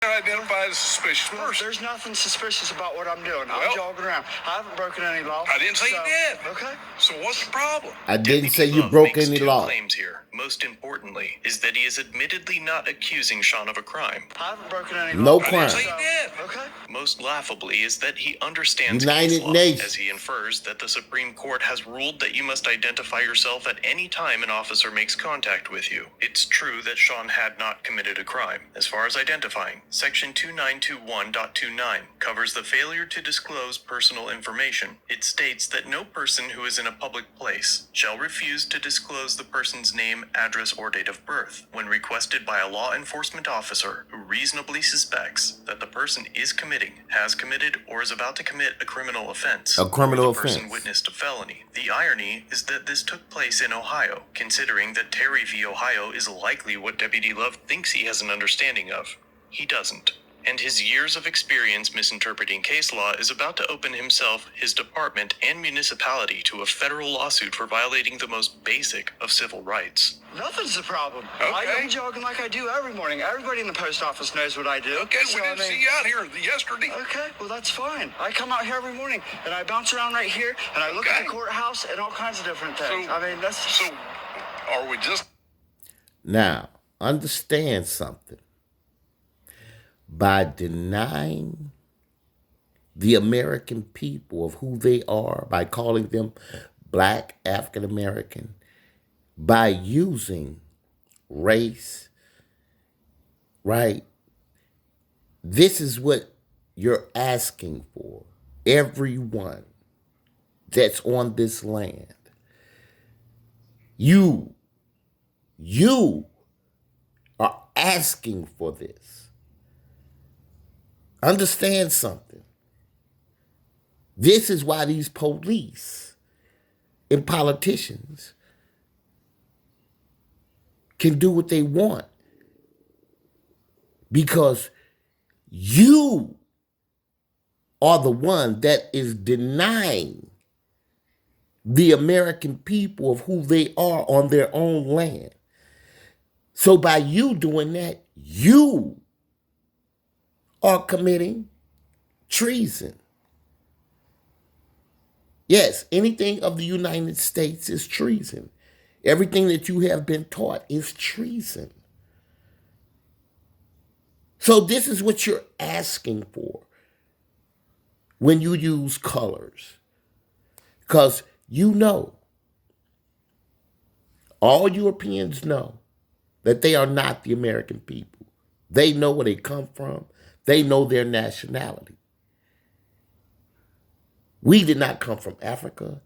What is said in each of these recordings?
identified as a suspicious person. There's nothing suspicious about what I'm doing. I'm Well, jogging around. I haven't broken any law. I didn't say you did. Okay. So what's the problem? I didn't say Deputy you Love broke makes any two law. claims here. Most importantly is that he is admittedly not accusing Sean of a crime. I haven't broken any No law. crime. I didn't say you did. Okay. Most laughably is that he understands United case law, Nations. as he infers that the Supreme Court has ruled that you must identify yourself at any time an officer makes contact with you. It's true that Sean had not committed a crime. As far as identifying, Section 2921.29 covers the failure to disclose personal information. It states that no person who is in a public place shall refuse to disclose the person's name, address, or date of birth when requested by a law enforcement officer who reasonably suspects that the person is committing, has committed, or is about to commit a criminal offense. A criminal or the person offense. witnessed a felony. The irony is that this took place in Ohio, considering that Terry v. Ohio is likely what Deputy Love thinks he has an understanding of. He doesn't. And his years of experience misinterpreting case law is about to open himself, his department, and municipality to a federal lawsuit for violating the most basic of civil rights. Nothing's the problem. Okay. I'm jogging like I do every morning. Everybody in the post office knows what I do. Okay, we So, didn't see you out here yesterday. Okay, well, that's fine. I come out here every morning, and I bounce around right here, and I look at Okay. the courthouse and all kinds of different things. That's... So, are we just... Now, understand something. By denying the American people of who they are, by calling them Black, African American, by using race, right? This is what you're asking for. Everyone that's on this land. You are asking for this. Understand something. This is why these police and politicians can do what they want. Because you are the one that is denying the American people of who they are on their own land. So by you doing that, you are committing treason. Yes, anything of the United States is treason. Everything that you have been taught is treason. So this is what you're asking for when you use colors. Because you know, all Europeans know that they are not the American people. They know where they come from. They know their nationality. We did not come from Africa.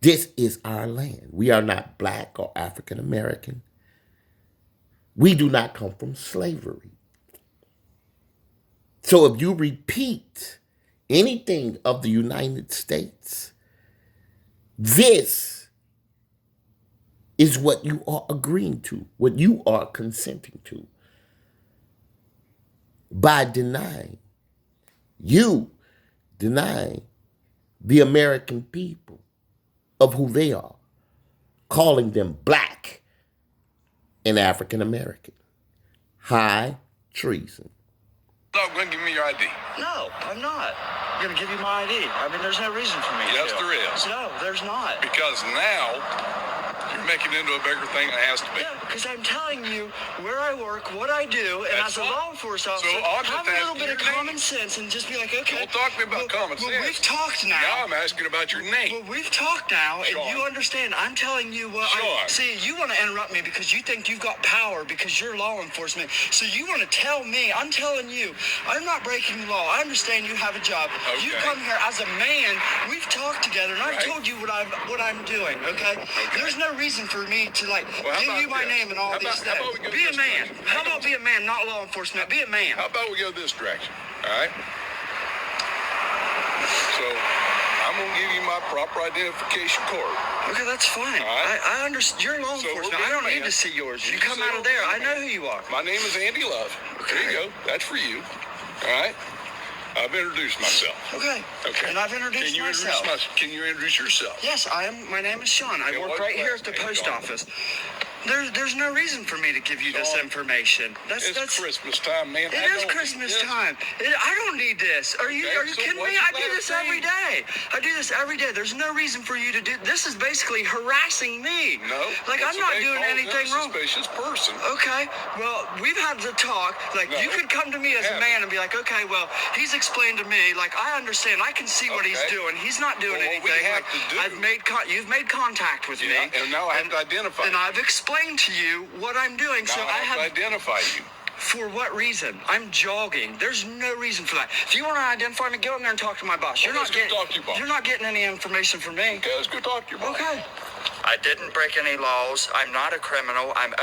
This is our land. We are not Black or African American. We do not come from slavery. So if you repeat anything of the United States, this is what you are agreeing to, what you are consenting to. By denying the American people of who they are, calling them Black and African American. High treason. Not going to give me your ID. No, I'm not. I'm going to give you my ID. I mean, there's no reason for me to. Yes, there is. No, there's not. Because now you're making it into a bigger thing than it has to be. Yeah, because I'm telling you where I work, what I do, and That's as a fine. law enforcement So officer, I'll just have a little ask bit of your common name. sense and just be like, okay. Don't talk to me about common well, sense. we've talked now. Now I'm asking about your name. Well, we've talked now, and Sean. you understand. I'm telling you what Sean. see, you want to interrupt me because you think you've got power because you're law enforcement. So you want to tell me, I'm telling you, I'm not breaking the law. I understand you have a job. You Okay. come here as a man. We've talked together, and I've Right. told you what I'm doing, okay? There's no reason for me to, Well, how give you about my this? name and all How these about- how about we things. go Be a this man. direction? How about be a man, not law enforcement? Be a man. How about we go this direction? All right? So I'm going to give you my proper identification card. Okay, that's fine. All right. I understand. You're law So we're enforcement. I don't being need man. to see yours. You You come said out of we're there. I being know man. who you are. My name is Andy Love. There you go. That's for you. All right? I've introduced myself. Okay. Okay. And I've introduced myself. Can you introduce yourself? Yes, I am. My name is Sean. I And work what's right here your at the last name, post Sean? office. There's no reason for me to give you this Sean, information. It's Christmas time, man. It is Christmas time. I don't need this. Are you Okay, so kidding me? what's I the do matter, this every Steve? day. I do this every day. There's no reason for you to do. This is basically harassing me. No. Like I'm not doing anything wrong. Suspicious person. Okay, well, we've had the talk. Like, No, you could come to me as a haven't. man and be like, okay, well, he's explained to me. Like, I understand. I can see what he's Okay. doing. He's not doing Well, what anything. we have Like, to do- you've made contact with Yeah, me. and now I have to identify And you. I've explained to you what I'm doing. Now So I have to identify you. For what reason? I'm jogging. There's no reason for that. If you want to identify me, go in there and talk to my boss. You're Well, not let's go getting. talk to your boss. You're not getting any information from me. Okay, let's go talk to your boss. Okay. I didn't break any laws. I'm not a criminal. I'm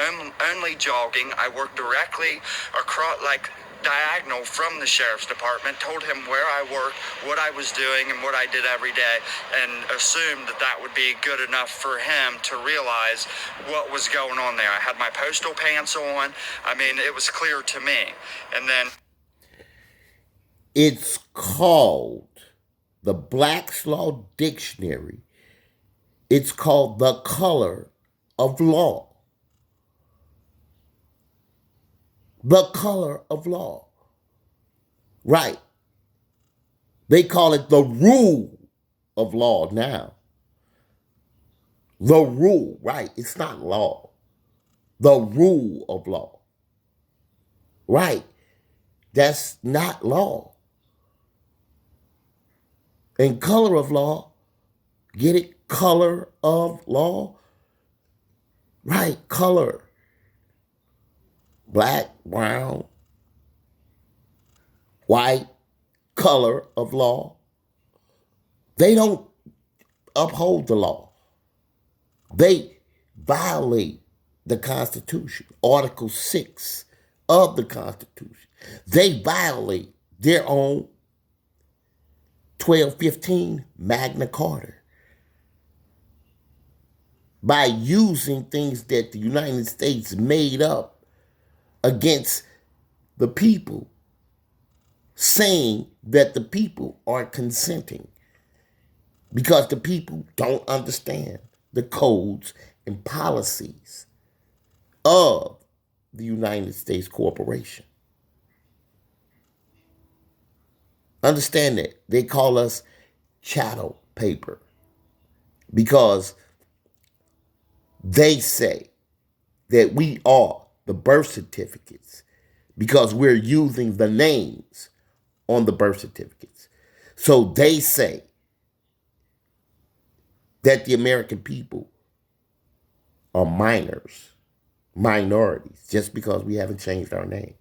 only jogging. I work directly across, like, diagonal from the sheriff's department. Told him where I worked, what I was doing, and what I did every day, and assumed that that would be good enough for him to realize what was going on there. I had my postal pants on. I mean, it was clear to me. And then It's called the Black's Law Dictionary. It's called the color of law. The color of law. Right. They call it the rule of law now. The rule, right? It's not law. The rule of law. Right. That's not law. And color of law, get it? Color of law? Right, color. Black, brown, white, color of law. They don't uphold the law. They violate the Constitution, Article 6 of the Constitution. They violate their own 1215 Magna Carta by using things that the United States made up against the people, saying that the people are consenting because the people don't understand the codes and policies of the United States Corporation. Understand that they call us chattel paper because they say that we are the birth certificates because we're using the names on the birth certificates. So they say that the American people are minorities, just because we haven't changed our name.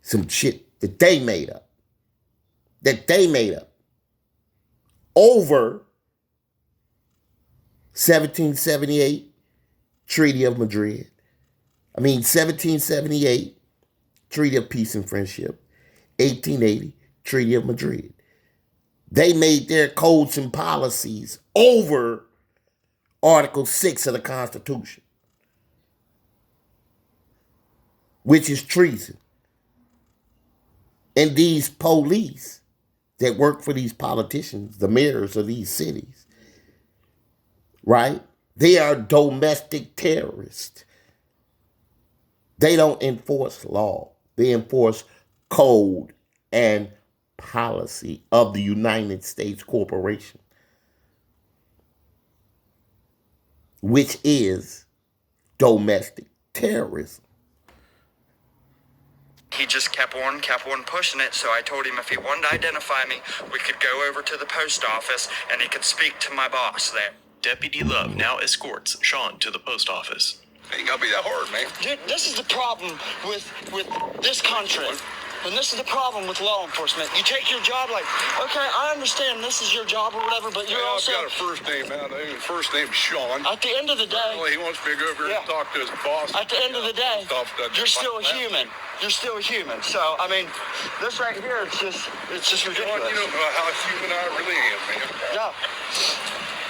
Some shit that they made up. Over 1778 Treaty of Madrid. 1778 Treaty of Peace and Friendship. 1880 Treaty of Madrid. They made their codes and policies over Article 6 of the Constitution, which is treason. And these police that work for these politicians, the mayors of these cities, right? They are domestic terrorists. They don't enforce law. They enforce code and policy of the United States Corporation, which is domestic terrorism. He just kept on pushing it. So I told him if he wanted to identify me, we could go over to the post office and he could speak to my boss there. Deputy Love now escorts Sean to the post office. Ain't gotta be that hard, man. Dude, this is the problem with this country. And this is the problem with law enforcement. You take your job like, okay, I understand this is your job or whatever, but you're Well, also... I've got a first name out there. His first name's Sean. At the end of the day... Well, he wants me to go over here and Yeah. talk to his boss. At the end of the day, you're still a human. You're still a human. So, I mean, this right here, it's just Sean, ridiculous. you know how human I really am, man. Yeah.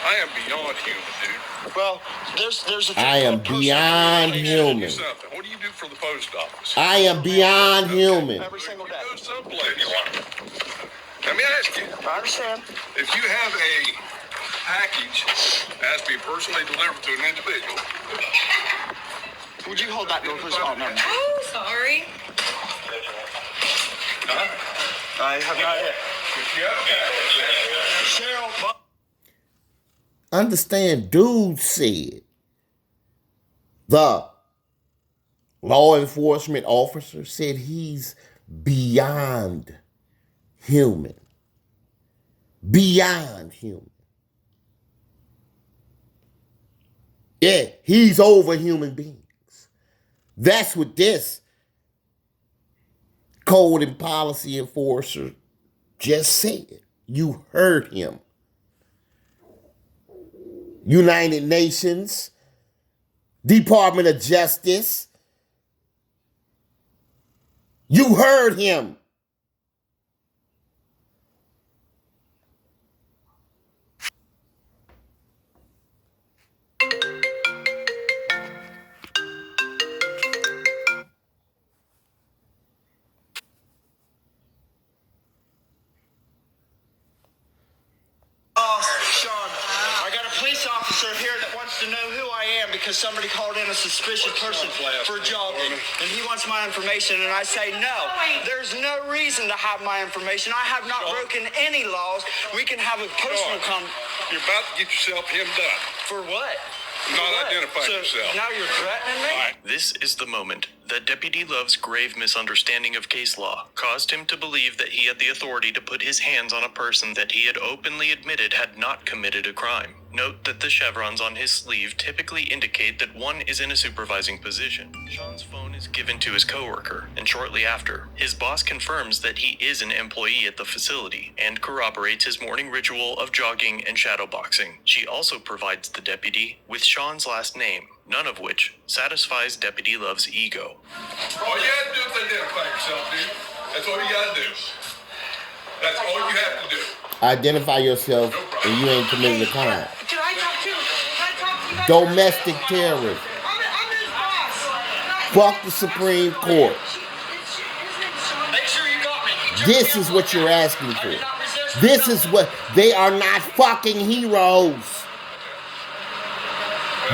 I am beyond human, dude. Well, there's a thing I am called beyond Let me human. ask you something. What do you do for the post office? I am beyond human. every single day. You go someplace. Let me ask you. I understand. If you have a package has to be personally delivered to an individual. Would you hold that door, please? Oh, no. Oh, sorry. I have not yet. Cheryl. Understand, dude said the law enforcement officer said he's beyond human. Beyond human. Yeah, he's over human beings. That's what this code and policy enforcer just said. You heard him. United Nations, Department of Justice. You heard him. Sean, I got a police officer here that wants to know who I am because somebody called in a suspicious person for jogging, and he wants my information, and I say no. There's no reason to have my information. I have not broken any laws. We can have a personal You're about to get yourself hemmed up. For what? Not identifying So yourself. now you're threatening me? All right. This is the moment that Deputy Love's grave misunderstanding of case law caused him to believe that he had the authority to put his hands on a person that he had openly admitted had not committed a crime. Note that the chevrons on his sleeve typically indicate that one is in a supervising position. Sean's phone is given to his coworker, and shortly after, his boss confirms that he is an employee at the facility and corroborates his morning ritual of jogging and shadowboxing. She also provides the deputy with Sean's last name, none of which satisfies Deputy Love's ego. All you have to do is identify yourself, dude. That's all you gotta do. That's all you have to do. Identify yourself and you ain't committed a crime. Can I talk to you guys? Domestic terrorism. I'm his boss. Fuck the Supreme Court. Make sure you got me. This is what you're asking I for. did not resist. This is what they are not fucking heroes.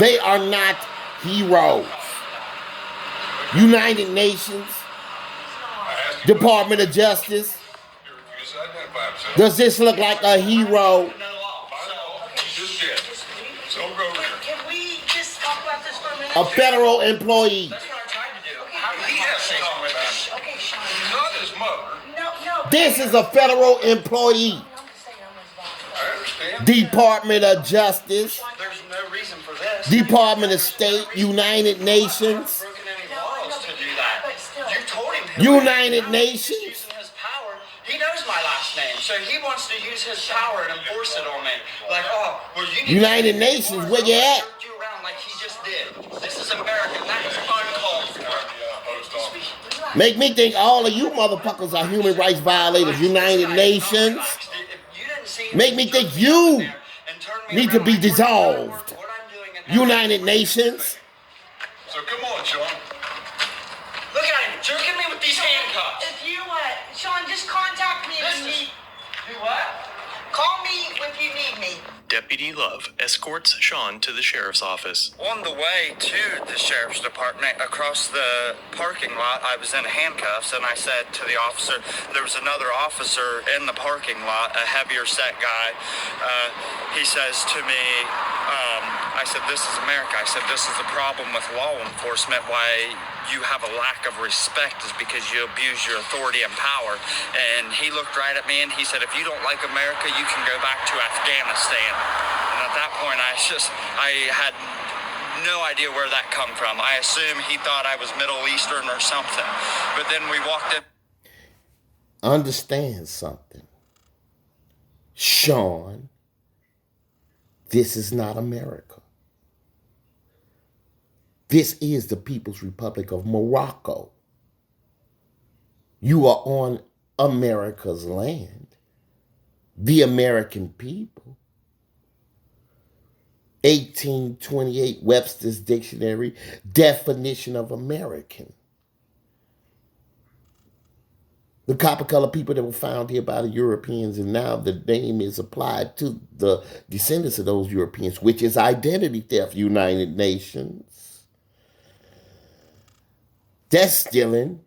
They are not heroes. United Nations, I asked you Department of Justice. to just identify himself. Does this look like a hero? No law. I know. You just did. So go over there. Can we just talk about this for a minute? A federal employee. That's what I tried to do. How He has to talk with us. Okay, Sean. Not his mother. No. This is a federal employee. I'm just saying I'm his boss. I understand. Department of Justice, There's no reason for this. Department of State, United Nations, Broken any laws to do that. But still. You told him. United Nations. Using his power. He knows my last name, so he wants to use his power and enforce it on me. Like, oh, well, you need United to Nations, where you at? jerk you around like he just did. This is America. That is uncalled for. Post office. Make me think all of you motherfuckers are human rights violators. United Nations. Make me think you need to be dissolved. United Nations. So come on, Sean. Look at him, jerking me with these handcuffs. If you, Sean, just contact me if you need. Do what? Call me if you need me. Deputy Love escorts Sean to the sheriff's office. On the way to the sheriff's department, across the parking lot, I was in handcuffs, and I said to the officer, there was another officer in the parking lot, a heavier set guy. He says to me, I said, this is America. I said, this is the problem with law enforcement. Why you have a lack of respect is because you abuse your authority and power. And he looked right at me and he said, if you don't like America, you can go back to Afghanistan. And at that point, I had no idea where that come from. I assume he thought I was Middle Eastern or something. But then we walked in. Understand something. Sean, this is not America. This is the People's Republic of Morocco. You are on America's land. The American people. 1828 Webster's Dictionary, definition of American. The copper colored people that were found here by the Europeans, and now the name is applied to the descendants of those Europeans, which is identity theft, United Nations. That's stealing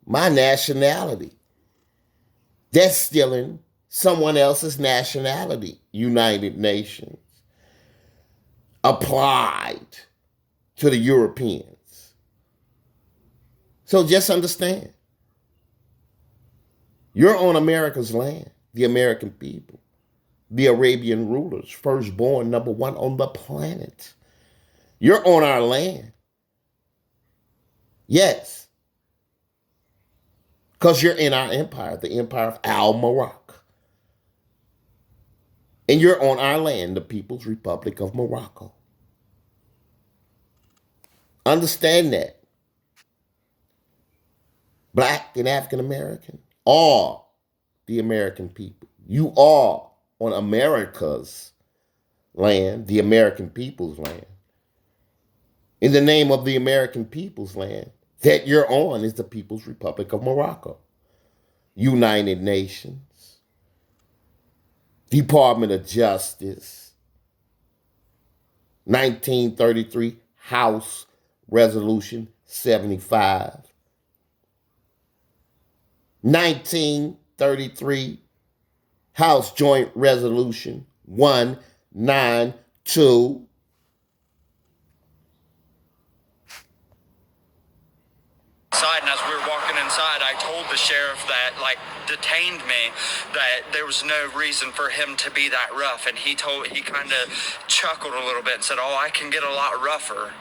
my nationality. That's stealing someone else's nationality, United Nations, applied to the Europeans. So just understand, you're on America's land, the American people, the Arabian rulers, firstborn, number one on the planet. You're on our land. Yes. Because you're in our empire, the empire of Al-Marak. And you're on our land, the People's Republic of Morocco. Understand that. Black and African American, all the American people. You are on America's land, the American people's land. In the name of the American people's land that you're on is the People's Republic of Morocco. United Nations, Department of Justice, 1933 House Resolution 75. 1933 House Joint Resolution 192. And as we were walking inside, I told the sheriff that, detained me, that there was no reason for him to be that rough. And he kind of chuckled a little bit and said, "Oh, I can get a lot rougher."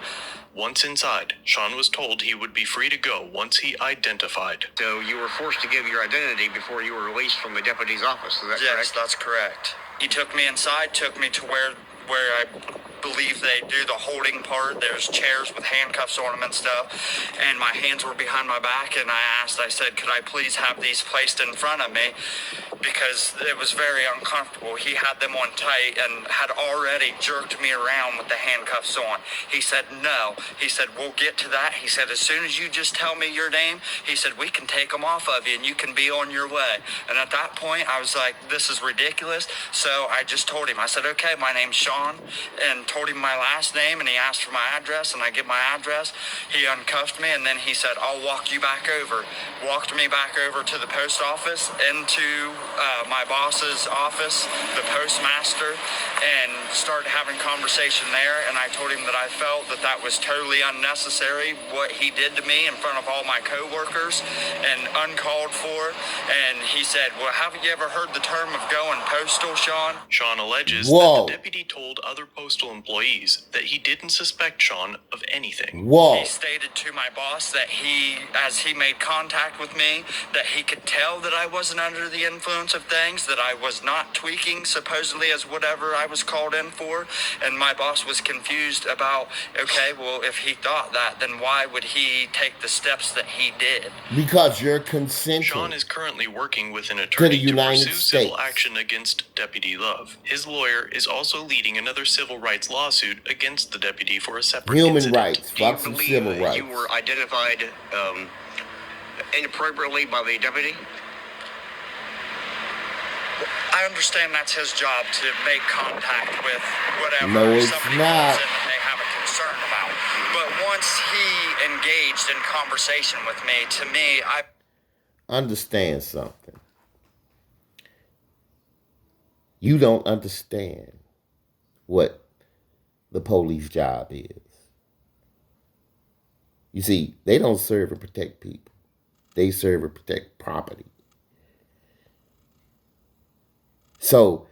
Once inside, Sean was told he would be free to go once he identified. So you were forced to give your identity before you were released from the deputy's office, is that correct? Yes, that's correct. He took me inside, took me to where I believe they do the holding part. There's chairs with handcuffs on them and stuff, and my hands were behind my back, and I said, "Could I please have these placed in front of me?" Because it was very uncomfortable. He had them on tight and had already jerked me around with the handcuffs on. He said, "No." He said, "We'll get to that." He said, "As soon as you just tell me your name," he said, "we can take them off of you and you can be on your way." And at that point, I was like, this is ridiculous. So I just told him, I said, "Okay, my name's Sean," and told him my last name, and he asked for my address, and I give my address. He uncuffed me, and then he said, "I'll walk you back over." Walked me back over to the post office, into my boss's office, the postmaster, and started having conversation there. And I told him that I felt that was totally unnecessary, what he did to me in front of all my coworkers and uncalled for. And he said, "Well, haven't you ever heard the term of going postal, Sean?" Sean alleges Whoa. that the deputy told other postal employees that he didn't suspect Sean of anything. Whoa. He stated to my boss that as he made contact with me, that he could tell that I wasn't under the influence of things, that I was not tweaking supposedly as whatever I was called in for. And my boss was confused about, okay, well, if he thought that, then why would he take the steps that he did? Because you're consenting. Sean is currently working with an attorney to United pursue States. civil action against Deputy Love. His lawyer is also leading another civil rights lawsuit against the deputy for a separate Human incident. rights. Do you Fuck some believe civil rights. you were identified inappropriately by the deputy? I understand that's his job to make contact with whatever No, it's somebody not. comes in that they have a concern about. But once he engaged in conversation with me, to me, I Understand something. You don't understand what the police job is. You see, they don't serve and protect people. They serve and protect property. So,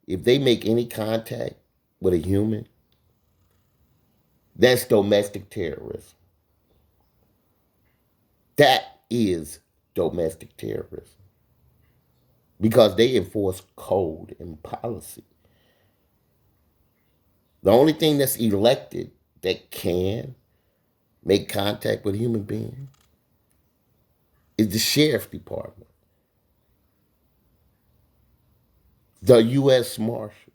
if they make any contact with a human, that's domestic terrorism. That is domestic terrorism. Because they enforce code and policy. The only thing that's elected that can make contact with a human being is the sheriff department, the U.S. Marshals.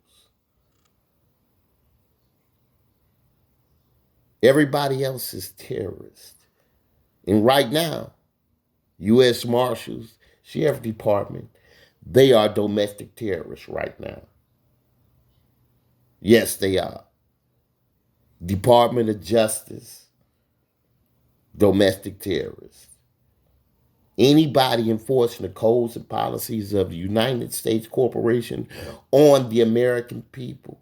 Everybody else is terrorists. And right now, U.S. Marshals Sheriff Department, they are domestic terrorists right now. Yes, they are. Department of Justice, domestic terrorists. Anybody enforcing the codes and policies of the United States Corporation on the American people,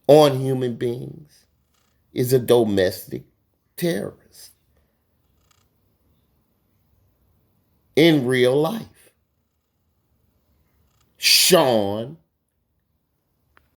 on human beings, is a domestic terrorist. In real life. Sean